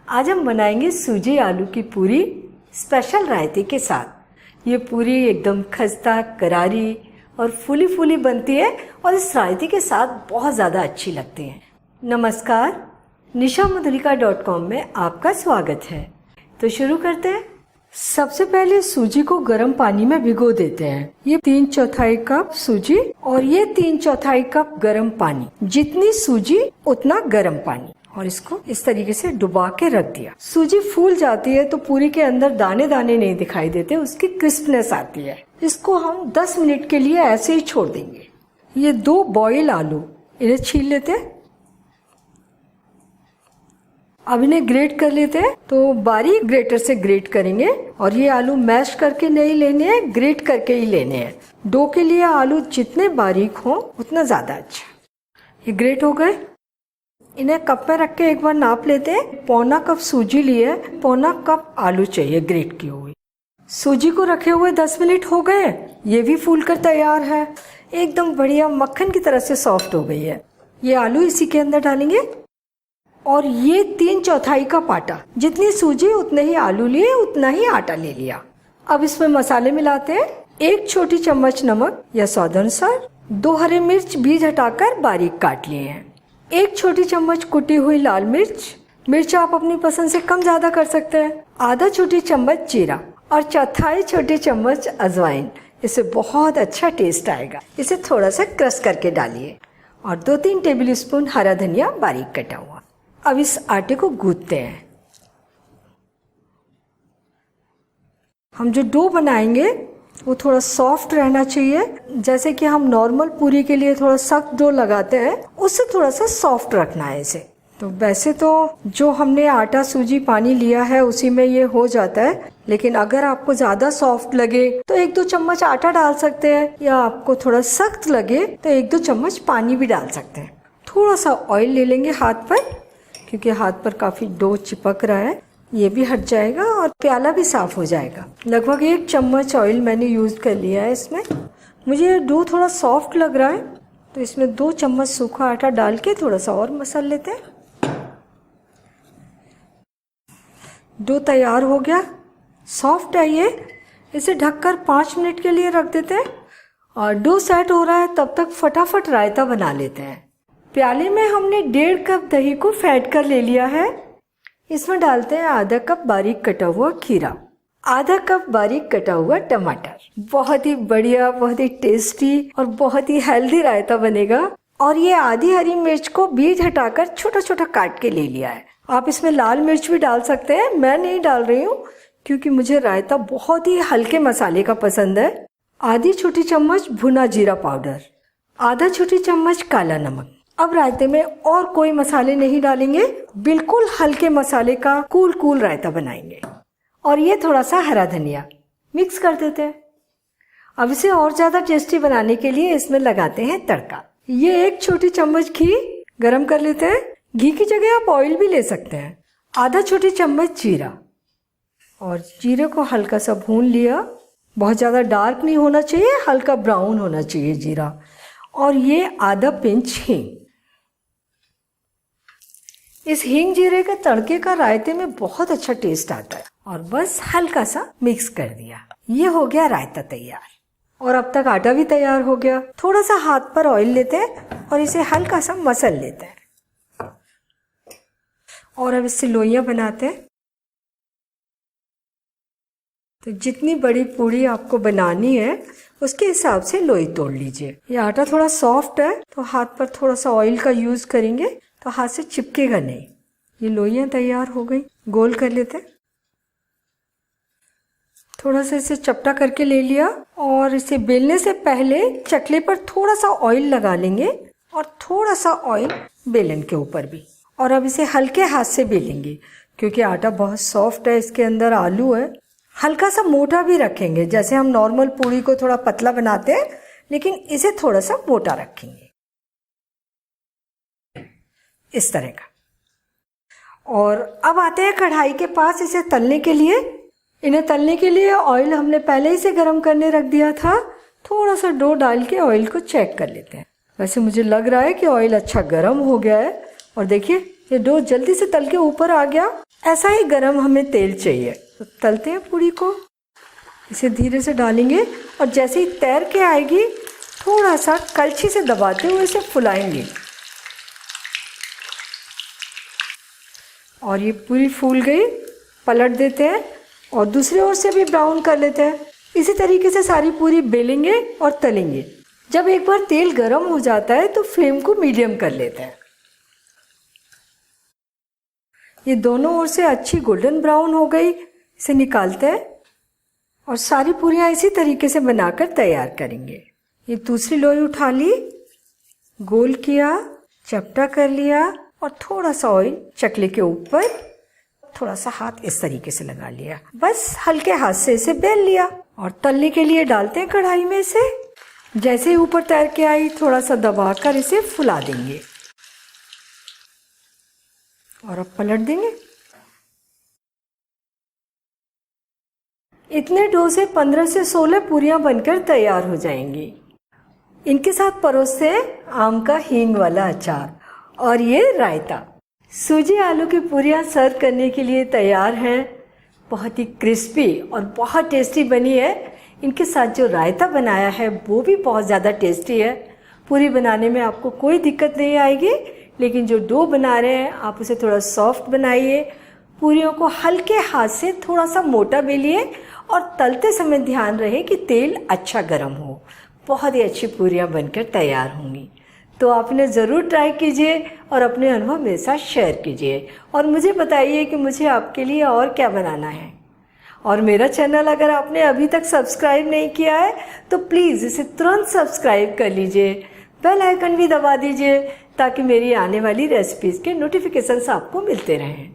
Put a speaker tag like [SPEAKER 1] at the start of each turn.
[SPEAKER 1] आज हम बनाएंगे सूजी आलू की पूरी स्पेशल रायते के साथ। ये पूरी एकदम खस्ता करारी और फूली फूली बनती है और इस रायते के साथ बहुत ज़्यादा अच्छी लगती है। नमस्कार, nishamadhulika.com में आपका स्वागत है। तो शुरू करते हैं। सबसे पहले सूजी को गर्म पानी में भिगो देते हैं। ये 3/4 कप सूजी और ये 3/4 कप गर्म पानी। जितनी सूजी उतना गर्म पानी, और इसको इस तरीके से डुबा के रख दिया। सूजी फूल जाती है तो पूरी के अंदर दाने दाने नहीं दिखाई देते, उसकी क्रिस्पनेस आती है। इसको हम 10 मिनट के लिए ऐसे ही छोड़ देंगे। ये 2 बॉयल आलू, इन्हें छील लेते हैं। अब इन्हें ग्रेट कर लेते हैं। तो बारीक ग्रेटर से ग्रेट करेंगे और ये आलू मैश करके नहीं लेने हैं, ग्रेट करके ही लेने हैं। डो के लिए आलू जितने बारीक हो उतना ज़्यादा अच्छा। ये ग्रेट हो गए। इन्हें कप में रख के एक बार नाप लेते हैं। 1/4 कप सूजी लिए, 1/4 कप आलू चाहिए ग्रेट किए हुए। सूजी को रखे हुए 10 मिनट हो गए। ये भी फूल कर तैयार है, एकदम बढ़िया मक्खन की तरह से सॉफ्ट हो गई है। ये आलू इसी के अंदर डालेंगे और ये 3/4 कप आटा, जितनी सूजी उतने ही आलू लिए, उतना ही आटा ले लिया। अब इसमें मसाले मिलाते हैं। 1 छोटी चम्मच नमक या स्वाद अनुसार, 2 हरी मिर्च बीज हटाकर बारीक काट लिए हैं, 1 छोटी चम्मच कुटी हुई लाल मिर्च आप अपनी पसंद से कम ज्यादा कर सकते हैं, आधा छोटी चम्मच जीरा और 1/4 छोटी चम्मच अजवाइन। इससे बहुत अच्छा टेस्ट आएगा। इसे थोड़ा सा क्रश करके डालिए और 2-3 टेबल स्पून हरा धनिया बारीक कटा हुआ। अब इस आटे को गूंथते हैं। हम जो डो बनाएंगे वो थोड़ा सॉफ्ट रहना चाहिए। जैसे कि हम नॉर्मल पूरी के लिए थोड़ा सख्त डो लगाते हैं, उससे थोड़ा सा सॉफ्ट रखना है इसे। तो वैसे तो जो हमने आटा सूजी पानी लिया है उसी में ये हो जाता है, लेकिन अगर आपको ज़्यादा सॉफ्ट लगे तो 1-2 चम्मच आटा डाल सकते हैं, या आपको थोड़ा सख्त लगे तो 1-2 चम्मच पानी भी डाल सकते हैं। थोड़ा सा ऑयल ले लेंगे हाथ पर, क्योंकि हाथ पर काफ़ी डो चिपक रहा है। ये भी हट जाएगा और प्याला भी साफ हो जाएगा। लगभग 1 चम्मच ऑयल मैंने यूज़ कर लिया है इसमें। मुझे डो थोड़ा सॉफ्ट लग रहा है तो इसमें 2 चम्मच सूखा आटा डाल के थोड़ा सा और मसल लेते हैं। डो तैयार हो गया, सॉफ्ट है ये। इसे ढककर 5 मिनट के लिए रख देते हैं और डो सेट हो रहा है तब तक फटाफट रायता बना लेते हैं। प्याले में हमने 1.5 कप दही को फेंट कर ले लिया है। इसमें डालते हैं आधा कप बारीक कटा हुआ खीरा, आधा कप बारीक कटा हुआ टमाटर। बहुत ही बढ़िया, बहुत ही टेस्टी और बहुत ही हेल्दी रायता बनेगा। और ये आधी हरी मिर्च को बीज हटाकर छोटा छोटा काट के ले लिया है। आप इसमें लाल मिर्च भी डाल सकते हैं, मैं नहीं डाल रही हूँ क्योंकि मुझे रायता बहुत ही हल्के मसाले का पसंद है। आधी छोटी चम्मच भुना जीरा पाउडर, आधा छोटी चम्मच काला नमक। अब रायते में और कोई मसाले नहीं डालेंगे, बिल्कुल हल्के मसाले का कूल रायता बनाएंगे। और ये थोड़ा सा हरा धनिया मिक्स कर देते हैं। अब इसे और ज्यादा टेस्टी बनाने के लिए इसमें लगाते हैं तड़का। ये 1 छोटी चम्मच घी गरम कर लेते हैं। घी की जगह आप ऑयल भी ले सकते हैं। आधा छोटी चम्मच जीरा, और जीरे को हल्का सा भून लिया। बहुत ज्यादा डार्क नहीं होना चाहिए, हल्का ब्राउन होना चाहिए जीरा। और ये आधा पिंच हींग। इस हींग जीरे के तड़के का रायते में बहुत अच्छा टेस्ट आता है। और बस हल्का सा मिक्स कर दिया, ये हो गया रायता तैयार। और अब तक आटा भी तैयार हो गया। थोड़ा सा हाथ पर ऑयल लेते हैं और इसे हल्का सा मसल लेते हैं। और अब इससे लोइयां बनाते हैं। तो जितनी बड़ी पूरी आपको बनानी है उसके हिसाब से लोई तोड़ लीजिए। ये आटा थोड़ा सॉफ्ट है तो हाथ पर थोड़ा सा ऑयल का यूज करेंगे तो हाथ से चिपकेगा नहीं। ये लोइयां तैयार हो गई। गोल कर लेते हैं। थोड़ा सा इसे चपटा करके ले लिया और इसे बेलने से पहले चकले पर थोड़ा सा ऑयल लगा लेंगे और थोड़ा सा ऑयल बेलन के ऊपर भी। और अब इसे हल्के हाथ से बेलेंगे क्योंकि आटा बहुत सॉफ्ट है, इसके अंदर आलू है। हल्का सा मोटा भी रखेंगे, जैसे हम नॉर्मल पूरी को थोड़ा पतला बनाते हैं, लेकिन इसे थोड़ा सा मोटा रखेंगे इस तरह का। और अब आते हैं कढ़ाई के पास इसे तलने के लिए। इन्हें तलने के लिए ऑयल हमने पहले ही से गर्म करने रख दिया था। थोड़ा सा डो डाल के ऑयल को चेक कर लेते हैं। वैसे मुझे लग रहा है कि ऑयल अच्छा गर्म हो गया है। और देखिए ये डो जल्दी से तल के ऊपर आ गया। ऐसा ही गरम हमें तेल चाहिए। तो तलते हैं पूरी को, इसे धीरे से डालेंगे और जैसे ही तैर के आएगी थोड़ा सा कलछी से दबाते हुए इसे फुलाएंगे। और ये पूरी फूल गई, पलट देते हैं और दूसरी ओर से भी ब्राउन कर लेते हैं। इसी तरीके से सारी पूरी बेलेंगे और तलेंगे। जब एक बार तेल गर्म हो जाता है तो फ्लेम को मीडियम कर लेते हैं। ये दोनों ओर से अच्छी गोल्डन ब्राउन हो गई, इसे निकालते हैं और सारी पूरियां इसी तरीके से बनाकर तैयार करेंगे। ये दूसरी लोई उठा ली, गोल किया, चपटा कर लिया और थोड़ा सा ऑयल चकले के ऊपर थोड़ा सा हाथ इस तरीके से लगा लिया। बस हल्के हाथ से इसे बेल लिया और तलने के लिए डालते हैं कढ़ाई में इसे। जैसे ही ऊपर तैर के आई थोड़ा सा दबाकर इसे फुला देंगे और अब पलट देंगे। इतने डो से 15 से 16 पूरियां बनकर तैयार हो जाएंगी। इनके साथ परोसते हैं आम का हींग वाला अचार और ये रायता। सूजी आलू की पूरियां सर्व करने के लिए तैयार हैं। बहुत ही क्रिस्पी और बहुत टेस्टी बनी है। इनके साथ जो रायता बनाया है वो भी बहुत ज़्यादा टेस्टी है। पूरी बनाने में आपको कोई दिक्कत नहीं आएगी, लेकिन जो डो बना रहे हैं आप उसे थोड़ा सॉफ्ट बनाइए। पूरियों को हल्के हाथ से थोड़ा सा मोटा बेलिए और तलते समय ध्यान रहे कि तेल अच्छा गर्म हो। बहुत ही अच्छी पूरियां बनकर तैयार होंगी। तो आपने ज़रूर ट्राई कीजिए और अपने अनुभव मेरे साथ शेयर कीजिए और मुझे बताइए कि मुझे आपके लिए और क्या बनाना है। और मेरा चैनल अगर आपने अभी तक सब्सक्राइब नहीं किया है तो प्लीज़ इसे तुरंत सब्सक्राइब कर लीजिए। बेल आइकन भी दबा दीजिए ताकि मेरी आने वाली रेसिपीज़ के नोटिफिकेशंस आपको मिलते रहें।